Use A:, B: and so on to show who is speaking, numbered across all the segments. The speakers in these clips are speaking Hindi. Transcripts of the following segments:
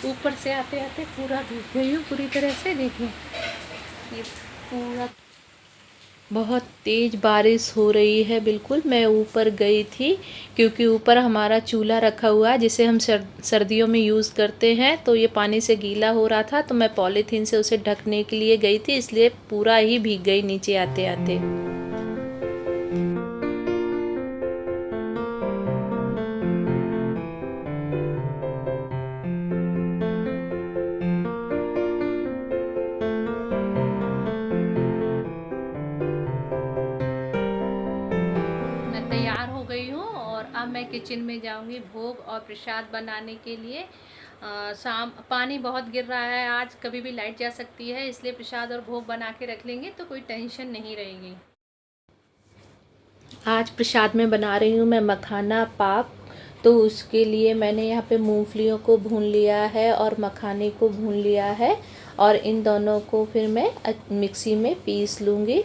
A: ऊपर से आते आते पूरा भीग गई हूँ पूरी तरह से। देखिए ये पूरा, बहुत तेज़ बारिश हो रही है। बिल्कुल मैं ऊपर गई थी क्योंकि ऊपर हमारा चूल्हा रखा हुआ है जिसे हम सर्दियों में यूज़ करते हैं, तो ये पानी से गीला हो रहा था तो मैं पॉलीथीन से उसे ढकने के लिए गई थी, इसलिए पूरा ही भीग गई नीचे आते आते। तैयार हो गई हूँ और अब मैं किचन में जाऊँगी भोग और प्रसाद बनाने के लिए। शाम पानी बहुत गिर रहा है, आज कभी भी लाइट जा सकती है, इसलिए प्रसाद और भोग बना के रख लेंगे तो कोई टेंशन नहीं रहेगी। आज प्रसाद में बना रही हूँ मैं मखाना पाक। तो उसके लिए मैंने यहाँ पे मूंगफलियों को भून लिया है और मखाने को भून लिया है, और इन दोनों को फिर मैं मिक्सी में पीस लूँगी।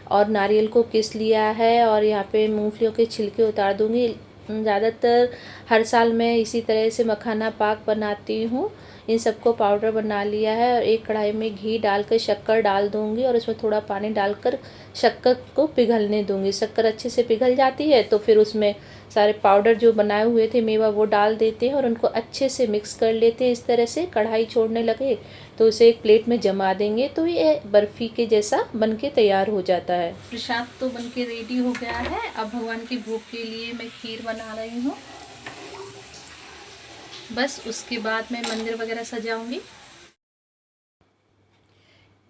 A: और नारियल को किस लिया है और यहाँ पे मूंगफलियों के छिलके उतार दूँगी। ज़्यादातर हर साल मैं इसी तरह से मखाना पाक बनाती हूँ। इन सबको पाउडर बना लिया है और एक कढ़ाई में घी डालकर शक्कर डाल दूँगी और उसमें थोड़ा पानी डालकर शक्कर को पिघलने दूँगी। शक्कर अच्छे से पिघल जाती है तो फिर उसमें सारे पाउडर जो बनाए हुए थे मेवा वो डाल देते हैं और उनको अच्छे से मिक्स कर लेते हैं। इस तरह से कढ़ाई छोड़ने लगे तो उसे एक प्लेट में जमा देंगे तो ये बर्फ़ी के जैसा बनके तैयार हो जाता है। प्रसाद तो बनके रेडी हो गया है। अब भगवान की भोग के लिए मैं खीर बना रही हूँ। बस उसके बाद मैं मंदिर वगैरह सजाऊंगी।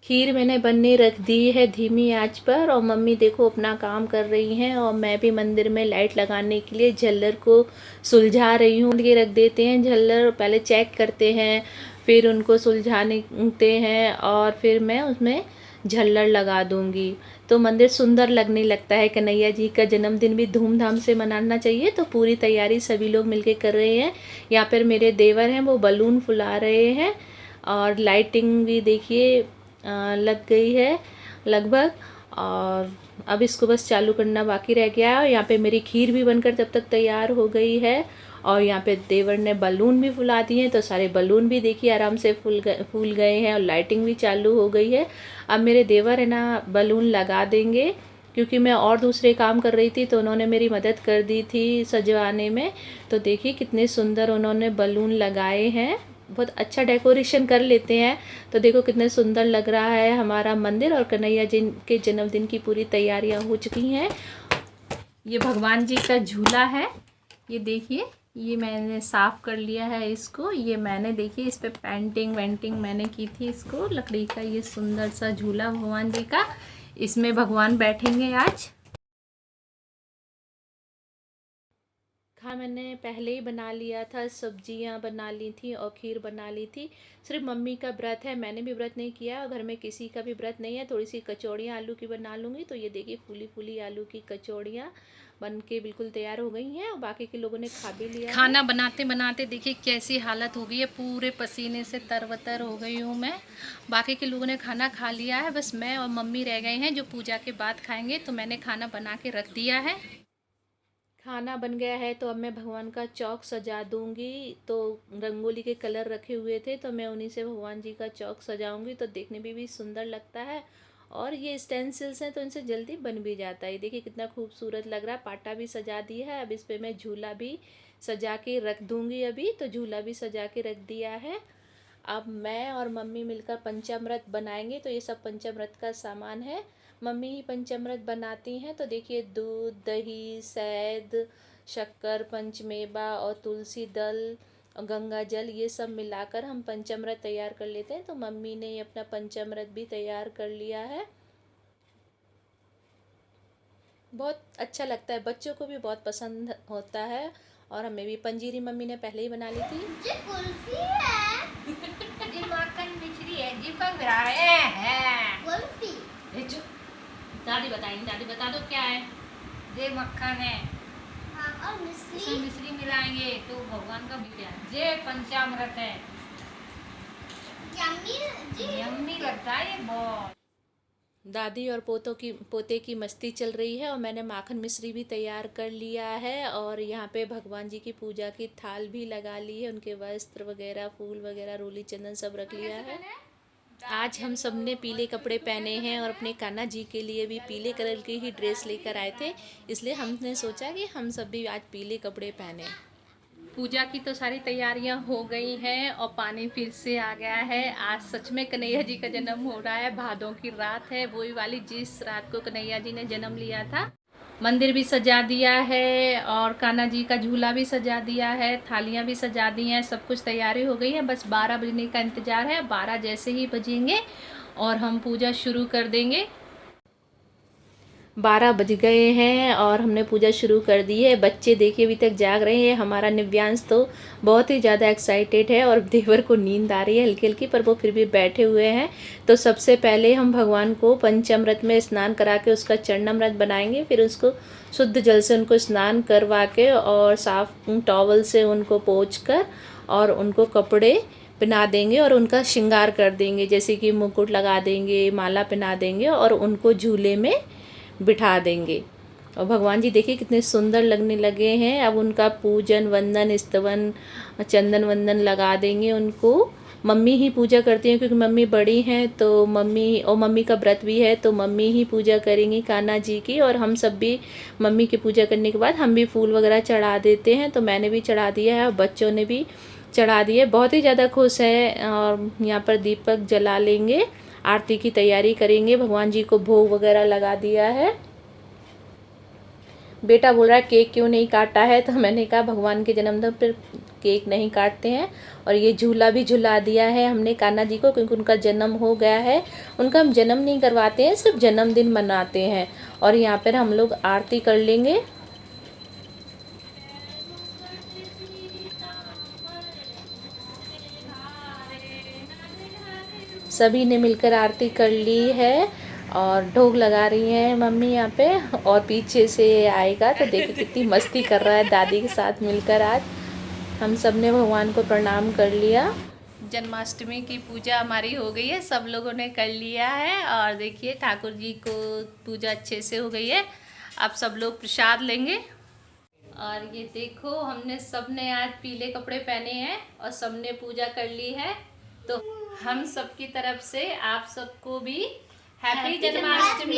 A: खीर मैंने बनने रख दी है धीमी आंच पर और मम्मी देखो अपना काम कर रही हैं और मैं भी मंदिर में लाइट लगाने के लिए झल्लर को सुलझा रही हूँ। ये रख देते हैं झल्लर, पहले चेक करते हैं फिर उनको सुलझाते हैं और फिर मैं उसमें झल्लर लगा दूंगी तो मंदिर सुंदर लगने लगता है। कन्हैया जी का जन्मदिन भी धूमधाम से मनाना चाहिए तो पूरी तैयारी सभी लोग मिलके कर रहे हैं। यहाँ पर मेरे देवर हैं वो बलून फुला रहे हैं और लाइटिंग भी देखिए लग गई है लगभग, और अब इसको बस चालू करना बाकी रह गया है। और यहाँ पे मेरी खीर भी बनकर तब तक तैयार हो गई है और यहाँ पे देवर ने बलून भी फुला दिए हैं तो सारे बलून भी देखिए आराम से फूल गए हैं और लाइटिंग भी चालू हो गई है। अब मेरे देवर है ना बलून लगा देंगे क्योंकि मैं और दूसरे काम कर रही थी तो उन्होंने मेरी मदद कर दी थी सजवाने में। तो देखिए कितने सुंदर उन्होंने बलून लगाए हैं, बहुत अच्छा डेकोरेशन कर लेते हैं। तो देखो कितने सुंदर लग रहा है हमारा मंदिर और कन्हैया जी के जन्मदिन की पूरी तैयारियां हो चुकी हैं। ये भगवान जी का झूला है, ये देखिए ये मैंने साफ़ कर लिया है इसको। ये मैंने देखिए इस पे पेंटिंग वेंटिंग मैंने की थी इसको। लकड़ी का ये सुंदर सा झूला भगवान जी का, इसमें भगवान बैठेंगे आज। खाना मैंने पहले ही बना लिया था, सब्जियां बना ली थी और खीर बना ली थी। सिर्फ मम्मी का व्रत है, मैंने भी व्रत नहीं किया और घर में किसी का भी व्रत नहीं है। थोड़ी सी कचौड़ियाँ आलू की बना लूँगी। तो ये देखिए फूली फूली आलू की कचौड़ियाँ बन के बिल्कुल तैयार हो गई हैं और बाकी के लोगों ने खा भी लिया। खाना बनाते बनाते देखिए कैसी हालत हो गई है, पूरे पसीने से तरबतर हो गई हूँ मैं। बाकी के लोगों ने खाना खा लिया है, बस मैं और मम्मी रह गए हैं जो पूजा के बाद खाएंगे। तो मैंने खाना बना के रख दिया है। खाना बन गया है तो अब मैं भगवान का चौक सजा दूंगी। तो रंगोली के कलर रखे हुए थे तो मैं उन्हीं से भगवान जी का चौक सजाऊंगी तो देखने में भी सुंदर लगता है। और ये स्टेंसिल्स हैं तो इनसे जल्दी बन भी जाता है। देखिए कितना खूबसूरत लग रहा है। पाटा भी सजा दिया है, अब इस पर मैं झूला भी सजा के रख दूंगी। अभी तो झूला भी सजा के रख दिया है। अब मैं और मम्मी मिलकर पंचामृत बनाएंगे। तो ये सब पंचामृत का सामान है, मम्मी ही पंचामृत बनाती हैं। तो देखिए दूध, दही, शहद, शक्कर, पंचमेवा और तुलसी दल और गंगा जल ये सब मिलाकर हम पंचामृत तैयार कर लेते हैं। तो मम्मी ने ये अपना पंचामृत भी तैयार कर लिया है। बहुत अच्छा लगता है, बच्चों को भी बहुत पसंद होता है और हमें भी। पंजीरी मम्मी ने पहले ही बना ली थी।
B: ये कुल्फी है। ये मक्खन मिश्री है, जी का है कुल्फी।
A: दादी बताएंगी, दादी बता दो क्या है।
B: ये मक्खन है।
A: हाँ, और
B: इसमें मिश्री मिलाएंगे तो भगवान का भी क्या है। ये पंचामृत है,
A: यम्मी
B: यम्मी लगता है ये बहुत।
A: दादी और पोते की मस्ती चल रही है और मैंने माखन मिश्री भी तैयार कर लिया है और यहाँ पे भगवान जी की पूजा की थाल भी लगा ली है, उनके वस्त्र वगैरह, फूल वगैरह, रोली चंदन सब रख लिया है। आज हम सब ने पीले कपड़े पहने हैं और अपने कान्हा जी के लिए भी पीले कलर की ही ड्रेस लेकर आए थे, इसलिए हमने सोचा कि हम सब भी आज पीले कपड़े पहने। पूजा की तो सारी तैयारियां हो गई हैं और पानी फिर से आ गया है। आज सच में कन्हैया जी का जन्म हो रहा है, भादों की रात है, वही वाली जिस रात को कन्हैया जी ने जन्म लिया था। मंदिर भी सजा दिया है और कान्हा जी का झूला भी सजा दिया है, थालियां भी सजा दी हैं, सब कुछ तैयारी हो गई है। बस 12 बजने का इंतज़ार है। 12 जैसे ही बजेंगे और हम पूजा शुरू कर देंगे। 12 बज गए हैं और हमने पूजा शुरू कर दी है। बच्चे देखिए अभी तक जाग रहे हैं। हमारा निव्यांश तो बहुत ही ज़्यादा एक्साइटेड है और देवर को नींद आ रही है हल्की हल्की, पर वो फिर भी बैठे हुए हैं। तो सबसे पहले हम भगवान को पंचामृत में स्नान करा के उसका चरणामृत बनाएंगे, फिर उसको शुद्ध जल से उनको स्नान करवा के और साफ टॉवल से उनको पोंछ कर और उनको कपड़े पहना देंगे और उनका श्रृंगार कर देंगे, जैसे कि मुकुट लगा देंगे, माला पहना देंगे और उनको झूले में बिठा देंगे। और भगवान जी देखिए कितने सुंदर लगने लगे हैं। अब उनका पूजन वंदन स्तवन चंदन वंदन लगा देंगे उनको। मम्मी ही पूजा करती हैं क्योंकि मम्मी बड़ी हैं, तो मम्मी का व्रत भी है, तो मम्मी ही पूजा करेंगी कान्हा जी की। और हम सब भी मम्मी की पूजा करने के बाद हम भी फूल वगैरह चढ़ा देते हैं। तो मैंने भी चढ़ा दिया है और बच्चों ने भी चढ़ा दिए। बहुत ही ज़्यादा खुश है। और यहाँ पर दीपक जला लेंगे, आरती की तैयारी करेंगे। भगवान जी को भोग वगैरह लगा दिया है। बेटा बोल रहा है केक क्यों नहीं काटा है, तो मैंने कहा भगवान के जन्मदिन पर केक नहीं काटते हैं। और ये झूला भी झुला दिया है हमने कान्हा जी को, क्योंकि उनका जन्म हो गया है। उनका हम जन्म नहीं करवाते हैं, सिर्फ जन्मदिन मनाते हैं। और यहाँ पर हम लोग आरती कर लेंगे। सभी ने मिलकर आरती कर ली है और ढोग लगा रही हैं मम्मी यहाँ पे। और पीछे से आएगा तो देखिए कितनी मस्ती कर रहा है दादी के साथ मिलकर। आज हम सब ने भगवान को प्रणाम कर लिया। जन्माष्टमी की पूजा हमारी हो गई है, सब लोगों ने कर लिया है। और देखिए ठाकुर जी को पूजा अच्छे से हो गई है। अब सब लोग प्रसाद लेंगे। और ये देखो हमने सब ने आज पीले कपड़े पहने हैं और सब ने पूजा कर ली है। तो हम सब की तरफ से आप सबको भी हैप्पी जन्माष्टमी।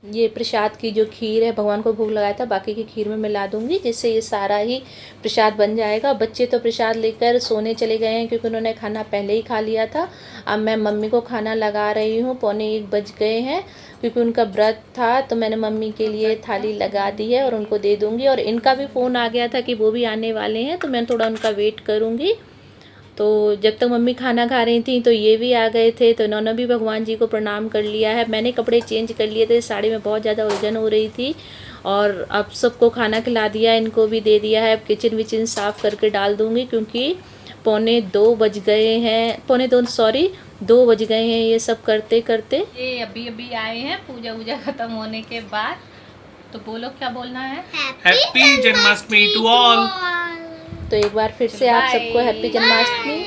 A: ये प्रसाद की जो खीर है भगवान को भोग लगाया था, बाकी की खीर में मिला दूंगी, जिससे ये सारा ही प्रसाद बन जाएगा। बच्चे तो प्रसाद लेकर सोने चले गए हैं क्योंकि उन्होंने खाना पहले ही खा लिया था। अब मैं मम्मी को खाना लगा रही हूँ। 1:45 बज गए हैं क्योंकि उनका व्रत था, तो मैंने मम्मी के लिए थाली लगा दी है और उनको दे दूँगी। और इनका भी फ़ोन आ गया था कि वो भी आने वाले हैं, तो मैं थोड़ा उनका वेट करूँगी। तो जब तक मम्मी खाना खा रही थी तो ये भी आ गए थे, तो इन्होंने भी भगवान जी को प्रणाम कर लिया है। मैंने कपड़े चेंज कर लिए थे, साड़ी में बहुत ज़्यादा उलझन हो रही थी। और अब सबको खाना खिला दिया, इनको भी दे दिया है। अब किचन विचन साफ़ करके डाल दूँगी क्योंकि 2:45 बज गए हैं, 2 बज गए हैं ये सब करते करते। ये अभी आए हैं पूजा वूजा ख़त्म होने के बाद। तो बोलो क्या बोलना है।
C: Happy Janmashtami to all.
A: तो एक बार फिर से आप सबको हैप्पी जन्माष्टमी।